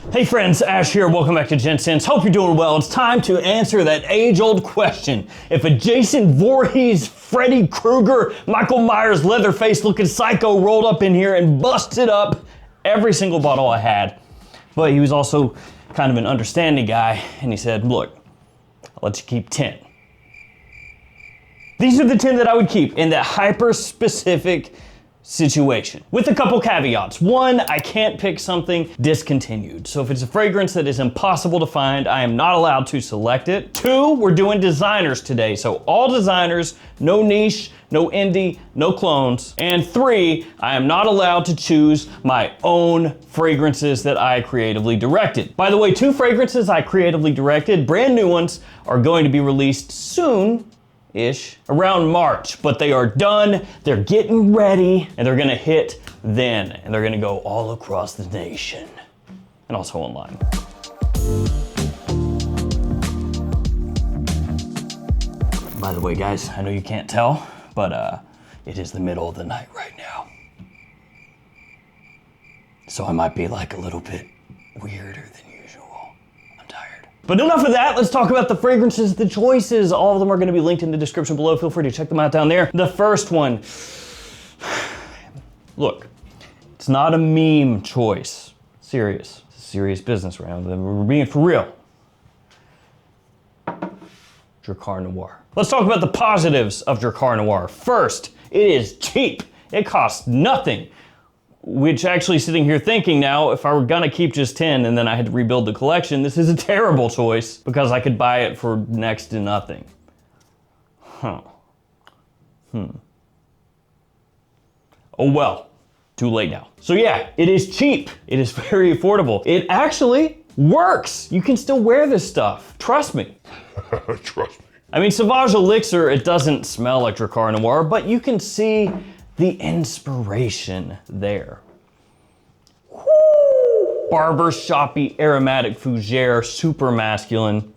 Hey friends, Ash here. Welcome back to Gents. Hope you're doing well. It's time to answer that age-old question. If a Jason Voorhees, Freddy Krueger, Michael Myers, Leatherface-looking psycho rolled up in here and busted up every single bottle I had, but he was also kind of an understanding guy, and he said, look, I'll let you keep 10. These are the 10 that I would keep in that hyper-specific situation, with a couple caveats. One, I can't pick something discontinued. So if it's a fragrance that is impossible to find, I am not allowed to select it. Two, we're doing designers today. So all designers, no niche, no indie, no clones. And three, I am not allowed to choose my own fragrances that I creatively directed. By the way, 2 fragrances I creatively directed, brand new ones, are going to be released soon, around March, but they are done, they're getting ready, and they're gonna hit then, and they're gonna go all across the nation, and also online. By the way, guys, I know you can't tell, but it is the middle of the night right now. So I might be like a little bit weirder than usual. I'm tired. But enough of that, let's talk about the fragrances, the choices. All of them are gonna be linked in the description below. Feel free to check them out down there. The first one, look, it's not a meme choice. Serious, it's a serious business round. We're being for real. Drakkar Noir. Let's talk about the positives of Drakkar Noir. First, it is cheap. It costs nothing. Which actually sitting here thinking now, if I were gonna keep just 10 and then I had to rebuild the collection, this is a terrible choice because I could buy it for next to nothing. Oh well, too late now. So yeah, it is cheap. It is very affordable. It actually works. You can still wear this stuff. Trust me. Trust me. I mean, Sauvage Elixir, it doesn't smell like Drakkar Noir, but you can see the inspiration there. Woo! Barbershoppy aromatic fougere, super masculine.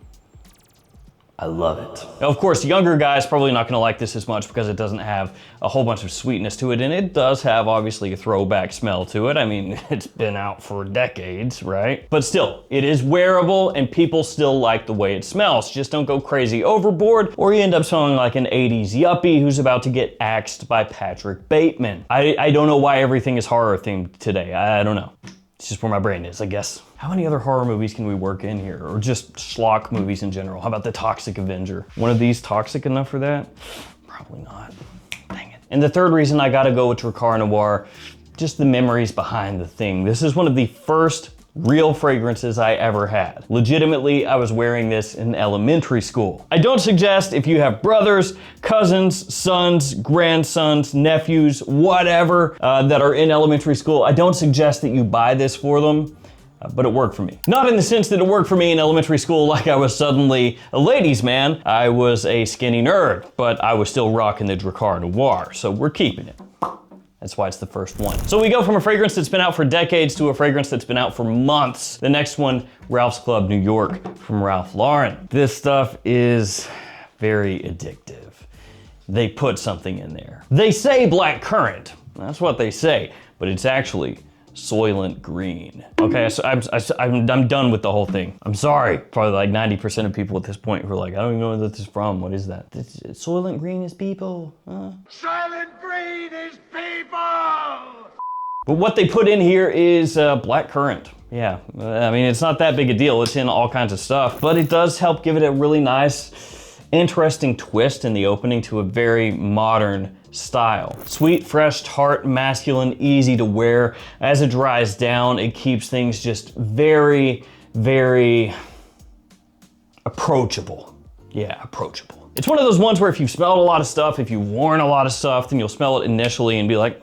I love it. Now, of course, younger guys probably not gonna like this as much because it doesn't have a whole bunch of sweetness to it, and it does have obviously a throwback smell to it. I mean, it's been out for decades, right? But still, it is wearable and people still like the way it smells. Just don't go crazy overboard or you end up smelling like an 80s yuppie who's about to get axed by Patrick Bateman. I don't know why everything is horror themed today. I don't know. It's just where my brain is, I guess. How many other horror movies can we work in here? Or just schlock movies in general? How about The Toxic Avenger? One of these toxic enough for that? Probably not. Dang it. And the third reason I gotta go with Drakkar Noir, just the memories behind the thing. This is one of the first real fragrances I ever had. Legitimately, I was wearing this in elementary school. I don't suggest if you have brothers, cousins, sons, grandsons, nephews, whatever, that are in elementary school, I don't suggest that you buy this for them, but it worked for me. Not in the sense that it worked for me in elementary school like I was suddenly a ladies' man. I was a skinny nerd, but I was still rocking the Drakkar Noir, so we're keeping it. That's why it's the first one. So we go from a fragrance that's been out for decades to a fragrance that's been out for months. The next one, Ralph's Club New York from Ralph Lauren. This stuff is very addictive. They put something in there. They say black currant, that's what they say, but it's actually Soylent Green. Okay, so I'm done with the whole thing. I'm sorry, probably like 90% of people at this point who are like, I don't even know where this is from, what is that? Soylent Green is people, huh? Soylent Green is people! But what they put in here is black currant. Yeah, I mean, it's not that big a deal. It's in all kinds of stuff, but it does help give it a really nice, interesting twist in the opening to a very modern style. Sweet, fresh, tart, masculine, easy to wear. As it dries down, it keeps things just very, very approachable. Yeah, approachable. It's one of those ones where if you've smelled a lot of stuff, if you've worn a lot of stuff, then you'll smell it initially and be like,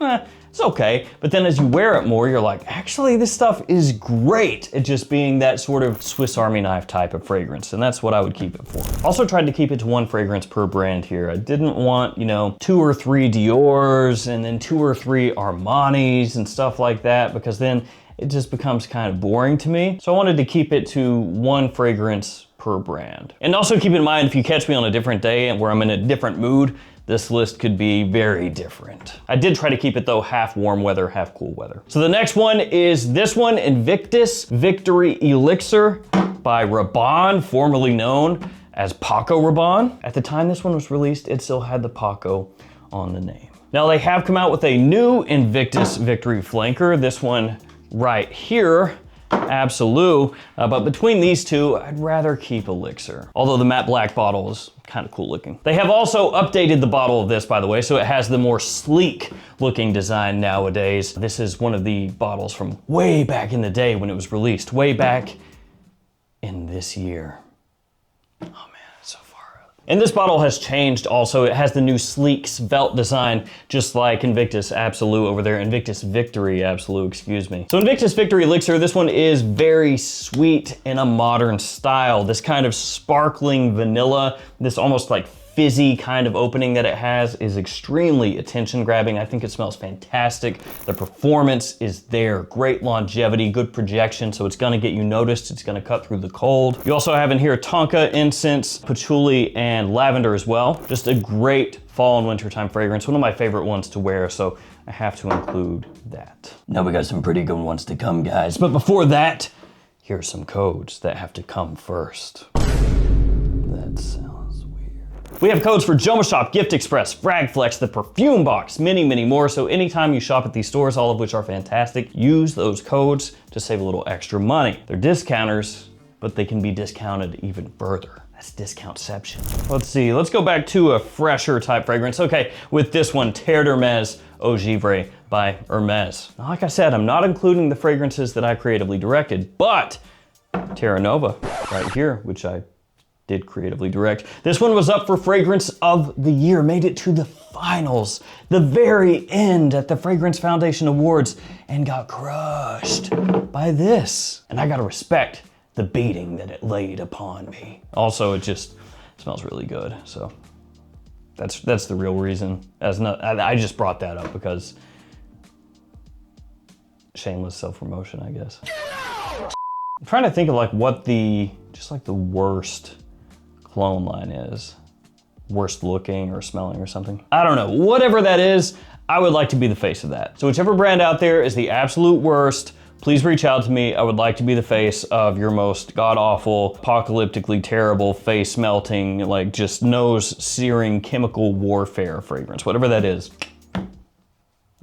it's okay. But then as you wear it more, you're like, actually, this stuff is great at just being that sort of Swiss Army knife type of fragrance. And that's what I would keep it for. Also tried to keep it to 1 fragrance per brand here. I didn't want, 2 or 3 Dior's and then 2 or 3 Armani's and stuff like that, because then it just becomes kind of boring to me. So I wanted to keep it to 1 fragrance per brand. And also keep in mind, if you catch me on a different day and where I'm in a different mood, this list could be very different. I did try to keep it though half warm weather, half cool weather. So the next one is this one, Invictus Victory Elixir by Rabanne, formerly known as Paco Rabanne. At the time this one was released, it still had the Paco on the name. Now they have come out with a new Invictus Victory Flanker. This one right here, Absolute, but between these two, I'd rather keep Elixir. Although the matte black bottle is kind of cool looking. They have also updated the bottle of this, by the way, so it has the more sleek looking design nowadays. This is one of the bottles from way back in the day when it was released, way back in this year. Oh man, it's so far out. And this bottle has changed also. It has the new sleek svelte design, just like Invictus Absolute over there. Invictus Victory Absolute, excuse me. So Invictus Victory Elixir, this one is very sweet in a modern style. This kind of sparkling vanilla, this almost like fizzy kind of opening that it has is extremely attention grabbing. I think it smells fantastic. The performance is there. Great longevity, good projection, so it's gonna get you noticed. It's gonna cut through the cold. You also have in here tonka, incense, patchouli, and lavender as well. Just a great fall and wintertime fragrance. One of my favorite ones to wear, so I have to include that. Now we got some pretty good ones to come, guys. But before that, here are some codes that have to come first. That sounds We have codes for JOMASHOP, Gift Express, Fragflex, the Perfume Box, many more. So anytime you shop at these stores, all of which are fantastic, use those codes to save a little extra money. They're discounters, but they can be discounted even further. That's discountception. Let's see, let's go back to a fresher type fragrance. Okay, with this one, Terre d'Hermès Eau Givre by Hermès. Now, like I said, I'm not including the fragrances that I creatively directed, but Terra Nova right here, which I did creatively direct. This one was up for Fragrance of the Year, made it to the finals, the very end at the Fragrance Foundation Awards, and got crushed by this. And I gotta respect the beating that it laid upon me. Also, it just smells really good, so that's the real reason. I just brought that up because shameless self-promotion, I guess. I'm trying to think of like what the worst cologne line is. Worst looking or smelling or something. I don't know, whatever that is, I would like to be the face of that. So whichever brand out there is the absolute worst, please reach out to me. I would like to be the face of your most god-awful, apocalyptically terrible, face-melting, like just nose-searing chemical warfare fragrance, whatever that is.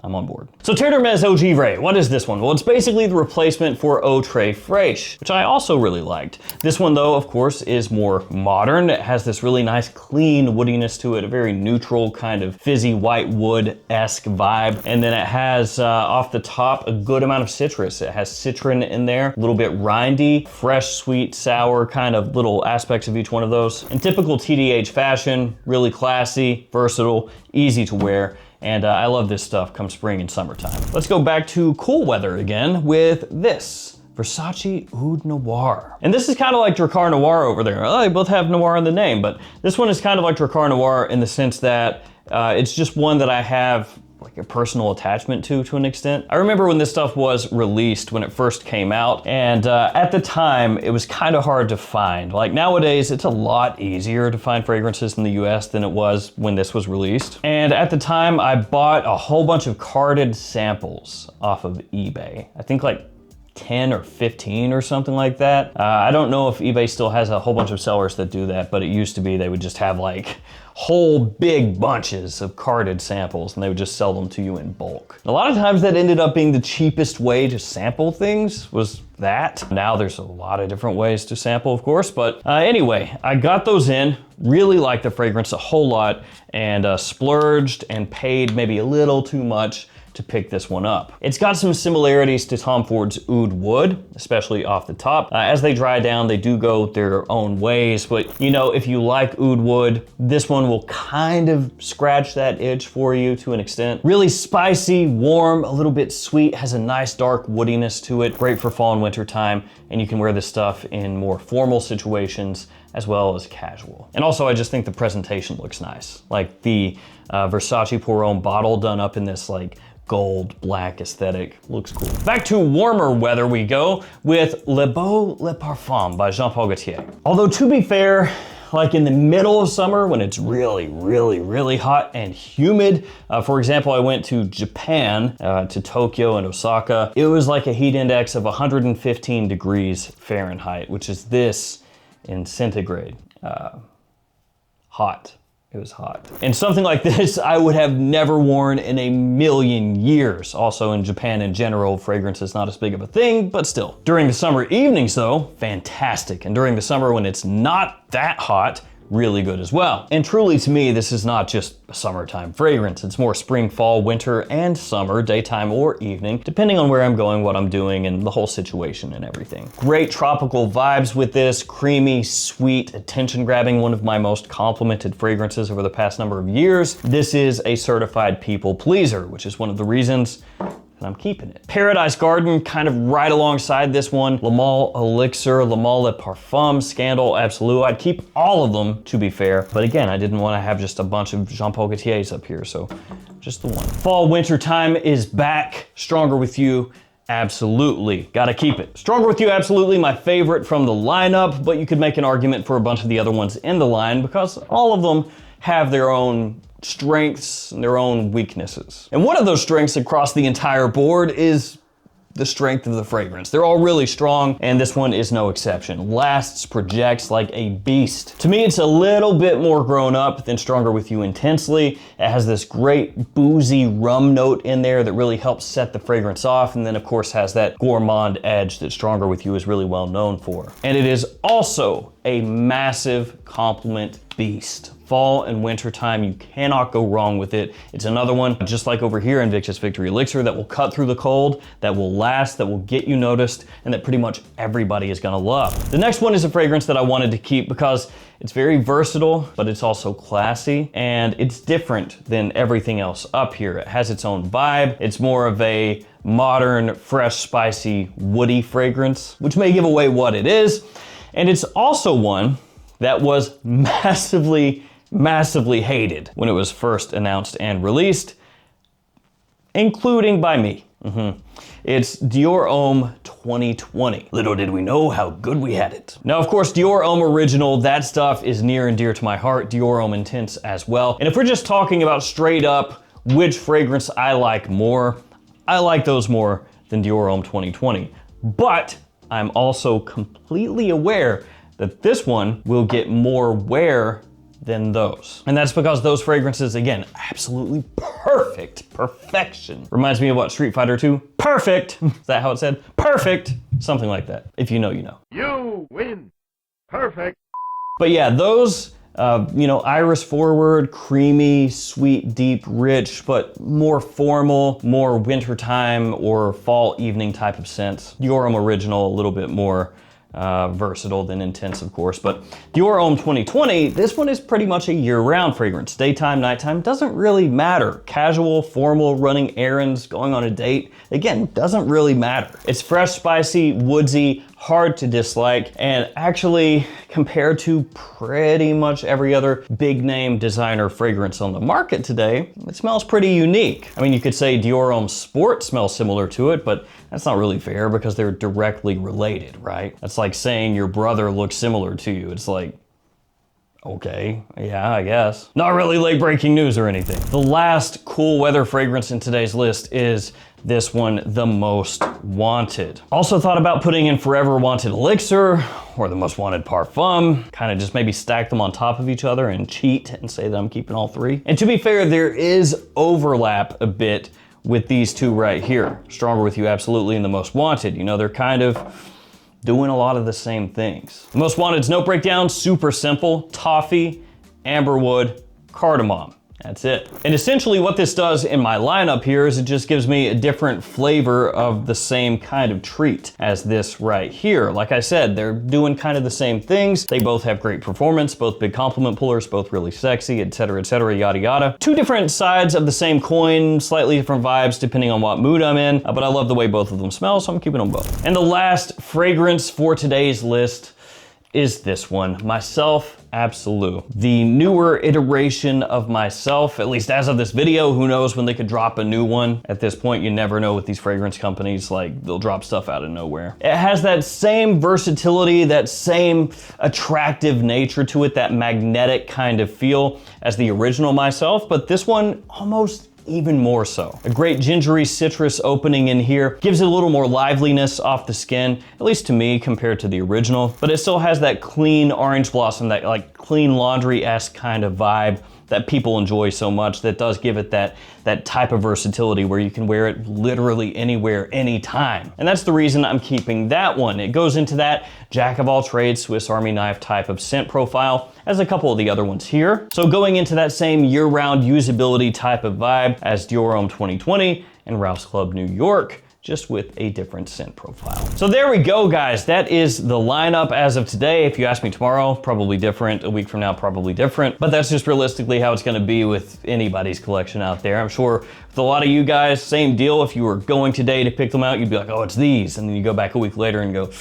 I'm on board. So Terre d'Hermès Eau Givre, what is this one? Well, it's basically the replacement for Eau Très Fraîche, which I also really liked. This one though, of course, is more modern. It has this really nice clean woodiness to it, a very neutral kind of fizzy white wood-esque vibe. And then it has off the top a good amount of citrus. It has citron in there, a little bit rindy, fresh, sweet, sour, kind of little aspects of each one of those. In typical TDH fashion, really classy, versatile, easy to wear. And I love this stuff come spring and summertime. Let's go back to cool weather again with this, Versace Oud Noir. And this is kind of like Drakkar Noir over there. Well, they both have Noir in the name, but this one is kind of like Drakkar Noir in the sense that it's just one that I have like a personal attachment to an extent. I remember when this stuff was released, when it first came out, and at the time, it was kind of hard to find. Like nowadays, it's a lot easier to find fragrances in the US than it was when this was released. And at the time, I bought a whole bunch of carded samples off of eBay. I think like 10 or 15 or something like that. I don't know if eBay still has a whole bunch of sellers that do that, but it used to be they would just have like whole big bunches of carded samples and they would just sell them to you in bulk. A lot of times that ended up being the cheapest way to sample things was that. Now there's a lot of different ways to sample, of course, but anyway, I got those in, really liked the fragrance a whole lot, and splurged and paid maybe a little too much to pick this one up. It's got some similarities to Tom Ford's Oud Wood, especially off the top. As they dry down, they do go their own ways, but you know, if you like Oud Wood, this one will kind of scratch that itch for you to an extent. Really spicy, warm, a little bit sweet, has a nice dark woodiness to it, great for fall and winter time, and you can wear this stuff in more formal situations as well as casual. And also, I just think the presentation looks nice. Like the Versace Pour Homme bottle done up in this like gold black aesthetic, looks cool. Back to warmer weather we go with Le Beau Le Parfum by Jean Paul Gaultier. Although to be fair, like in the middle of summer when it's really, really, really hot and humid. For example, I went to Japan, to Tokyo and Osaka. It was like a heat index of 115 degrees Fahrenheit, which is this in centigrade. Hot. It was hot. And something like this I would have never worn in a million years. Also in Japan in general, fragrance is not as big of a thing, but still. During the summer evenings though, fantastic. And during the summer when it's not that hot, really good as well. And truly to me, this is not just a summertime fragrance. It's more spring, fall, winter, and summer, daytime or evening, depending on where I'm going, what I'm doing, and the whole situation and everything. Great tropical vibes with this, creamy, sweet, attention-grabbing, one of my most complimented fragrances over the past number of years. This is a certified people pleaser, which is one of the reasons and I'm keeping it. Paradise Garden, kind of right alongside this one. Le Male Elixir, Le Male Le Parfum, Scandal, Absolute. I'd keep all of them, to be fair. But again, I didn't want to have just a bunch of Jean Paul Gaultiers up here, so just the one. Fall, winter time is back. Stronger With You, absolutely. Gotta keep it. Stronger With You, absolutely my favorite from the lineup, but you could make an argument for a bunch of the other ones in the line because all of them have their own strengths and their own weaknesses. And one of those strengths across the entire board is the strength of the fragrance. They're all really strong, and this one is no exception. Lasts, projects like a beast. To me, it's a little bit more grown up than Stronger With You Intensely. It has this great boozy rum note in there that really helps set the fragrance off, and then of course has that gourmand edge that Stronger With You is really well known for. And it is also a massive compliment beast. Fall and winter time, you cannot go wrong with it. It's another one, just like over here in Victus Victory Elixir, that will cut through the cold, that will last, that will get you noticed, and that pretty much everybody is gonna love. The next one is a fragrance that I wanted to keep because it's very versatile, but it's also classy, and it's different than everything else up here. It has its own vibe. It's more of a modern, fresh, spicy, woody fragrance, which may give away what it is. And it's also one that was massively hated when it was first announced and released, including by me. It's Dior Homme 2020. Little did we know how good we had it. Now, of course, Dior Homme Original, that stuff is near and dear to my heart. Dior Homme Intense as well. And if we're just talking about straight up which fragrance I like more, I like those more than Dior Homme 2020. But I'm also completely aware that this one will get more wear than those. And that's because those fragrances, again, absolutely perfect, perfection. Reminds me of what, Street Fighter 2? Perfect, is that how it said? Perfect, something like that. If you know, you know. You win. Perfect. But yeah, those, iris forward, creamy, sweet, deep, rich, but more formal, more wintertime or fall evening type of scents. Dior Homme Original, a little bit more versatile than intense, of course, but Dior Homme 2020, this one is pretty much a year-round fragrance. Daytime, nighttime, doesn't really matter. Casual, formal, running errands, going on a date, again, doesn't really matter. It's fresh, spicy, woodsy, hard to dislike, and actually, compared to pretty much every other big name designer fragrance on the market today, it smells pretty unique. I mean, you could say Dior Homme Sport smells similar to it, but that's not really fair because they're directly related, right? That's like saying your brother looks similar to you. It's like, okay, yeah, I guess. Not really late breaking news or anything. The last cool weather fragrance in today's list is this one, The Most Wanted. Also thought about putting in Forever Wanted Elixir or The Most Wanted Parfum, kind of just maybe stack them on top of each other and cheat and say that I'm keeping all three. And to be fair, there is overlap a bit with these two right here. Stronger With You, absolutely, and The Most Wanted. You know, they're kind of doing a lot of the same things. The Most Wanted's note breakdown, super simple. Toffee, amberwood, cardamom. That's it. And essentially what this does in my lineup here is it just gives me a different flavor of the same kind of treat as this right here. Like I said, they're doing kind of the same things. They both have great performance, both big compliment pullers, both really sexy, etc., yada, yada. Two different sides of the same coin, slightly different vibes depending on what mood I'm in, but I love the way both of them smell, so I'm keeping them both. And the last fragrance for today's list is this one, Myself Absolute. The newer iteration of Myself, at least as of this video. Who knows when they could drop a new one. At this point, you never know with these fragrance companies, like they'll drop stuff out of nowhere. It has that same versatility, that same attractive nature to it, that magnetic kind of feel as the original Myself, but this one almost even more so. A great gingery citrus opening in here gives it a little more liveliness off the skin, at least to me compared to the original, but it still has that clean orange blossom, that like clean laundry-esque kind of vibe that people enjoy so much, that does give it that type of versatility where you can wear it literally anywhere, anytime. And that's the reason I'm keeping that one. It goes into that jack of all trades, Swiss Army knife type of scent profile as a couple of the other ones here. So going into that same year-round usability type of vibe as Dior Homme 2020 and Rouse Club New York, just with a different scent profile. So there we go, guys. That is the lineup as of today. If you ask me tomorrow, probably different. A week from now, probably different. But that's just realistically how it's gonna be with anybody's collection out there. I'm sure with a lot of you guys, same deal. If you were going today to pick them out, you'd be like, oh, it's these. And then you go back a week later and go,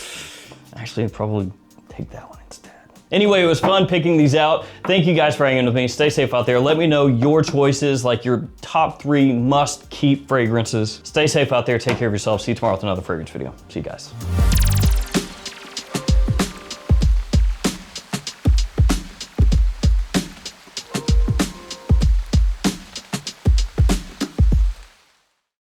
actually, I'd probably take that one instead. Anyway, it was fun picking these out. Thank you guys for hanging with me. Stay safe out there. Let me know your choices, like your top 3 must-keep fragrances. Stay safe out there. Take care of yourself. See you tomorrow with another fragrance video. See you guys.